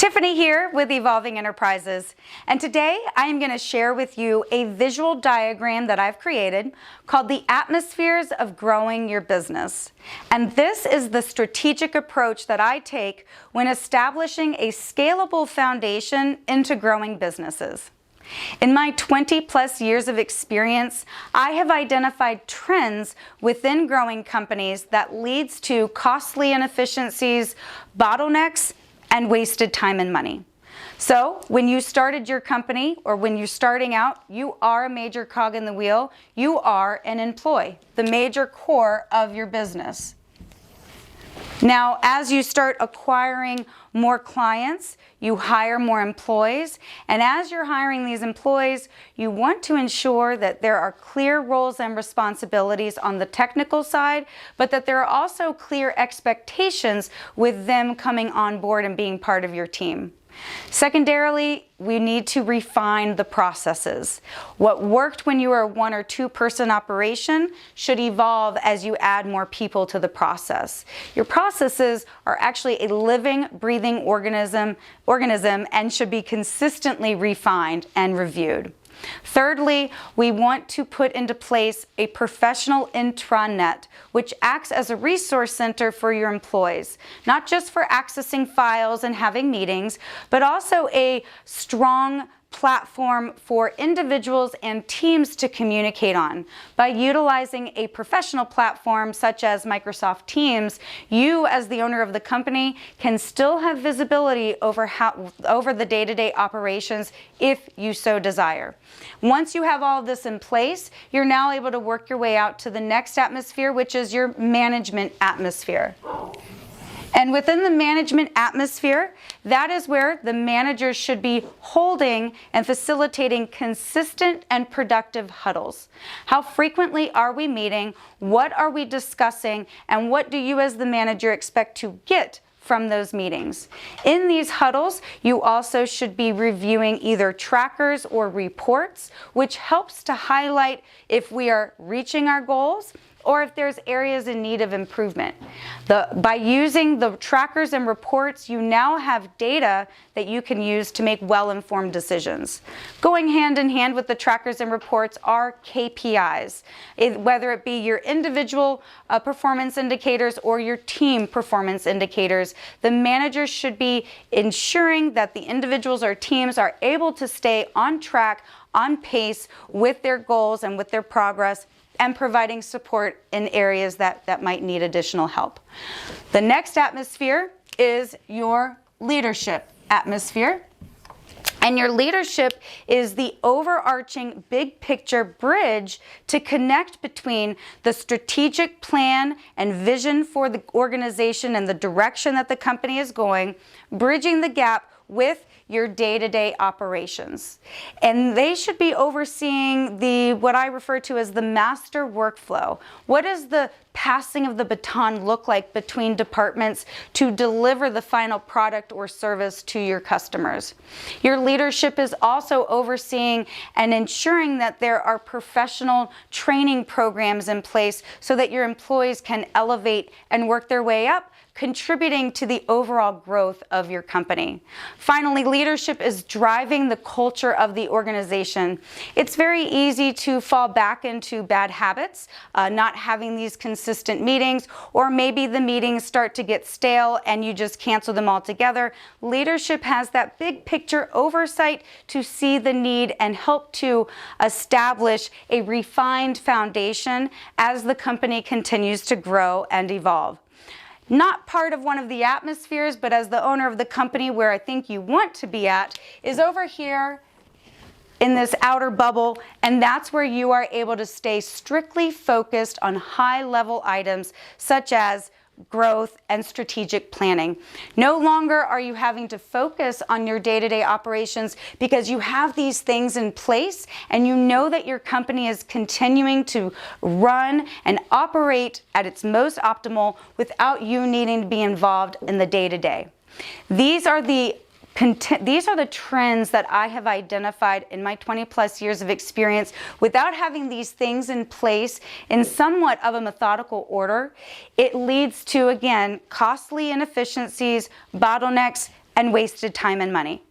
Tiffany here with Evolving Enterprises, and today I am going to share with you a visual diagram that I've created called the atmospheres of growing your business. And this is the strategic approach that I take when establishing a scalable foundation into growing businesses. In my 20+ years of experience, I have identified trends within growing companies that leads to costly inefficiencies, bottlenecks, and wasted time and money. So when you started your company or when you're starting out, you are a major cog in the wheel. You are an employee, the major core of your business. Now, as you start acquiring more clients, you hire more employees, and as you're hiring these employees, you want to ensure that there are clear roles and responsibilities on the technical side, but that there are also clear expectations with them coming on board and being part of your team. Secondarily, we need to refine the processes. What worked when you were a 1 or 2 person operation should evolve as you add more people to the process. Your processes are actually a living, breathing organism and should be consistently refined and reviewed. Thirdly, we want to put into place a professional intranet, which acts as a resource center for your employees, not just for accessing files and having meetings, but also a strong platform for individuals and teams to communicate on. By utilizing a professional platform such as Microsoft Teams, you as the owner of the company can still have visibility over the day-to-day operations if you so desire. Once you have all of this in place, you're now able to work your way out to the next atmosphere, which is your management atmosphere. And within the management atmosphere, that is where the managers should be holding and facilitating consistent and productive huddles. How frequently are we meeting? What are we discussing? And what do you as the manager expect to get from those meetings? In these huddles, you also should be reviewing either trackers or reports, which helps to highlight if we are reaching our goals or if there's areas in need of improvement. By using the trackers and reports, you now have data that you can use to make well-informed decisions. Going hand in hand with the trackers and reports are KPIs, whether it be your individual performance indicators or your team performance indicators. The managers should be ensuring that the individuals or teams are able to stay on track, on pace with their goals and with their progress, and providing support in areas that might need additional help. The next atmosphere is your leadership atmosphere. And your leadership is the overarching big picture bridge to connect between the strategic plan and vision for the organization and the direction that the company is going, bridging the gap with your day-to-day operations. And they should be overseeing what I refer to as the master workflow. What does the passing of the baton look like between departments to deliver the final product or service to your customers? Your leadership is also overseeing and ensuring that there are professional training programs in place so that your employees can elevate and work their way up, contributing to the overall growth of your company. Finally, leadership is driving the culture of the organization. It's very easy to fall back into bad habits, not having these consistent meetings, or maybe the meetings start to get stale and you just cancel them altogether. Leadership has that big picture oversight to see the need and help to establish a refined foundation as the company continues to grow and evolve. Not part of one of the atmospheres, but as the owner of the company where I think you want to be at, is over here in this outer bubble, and that's where you are able to stay strictly focused on high-level items such as growth and strategic planning. No longer are you having to focus on your day-to-day operations because you have these things in place and you know that your company is continuing to run and operate at its most optimal without you needing to be involved in the day-to-day. These are the trends that I have identified in my 20+ years of experience. Without having these things in place in somewhat of a methodical order, it leads to, again, costly inefficiencies, bottlenecks, and wasted time and money.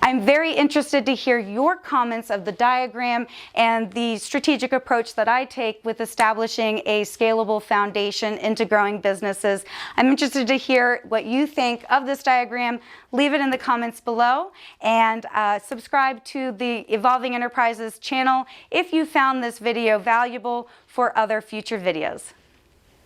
I'm very interested to hear your comments of the diagram and the strategic approach that I take with establishing a scalable foundation into growing businesses. I'm interested to hear what you think of this diagram. Leave it in the comments below, and subscribe to the Evolving Enterprises channel if you found this video valuable for other future videos.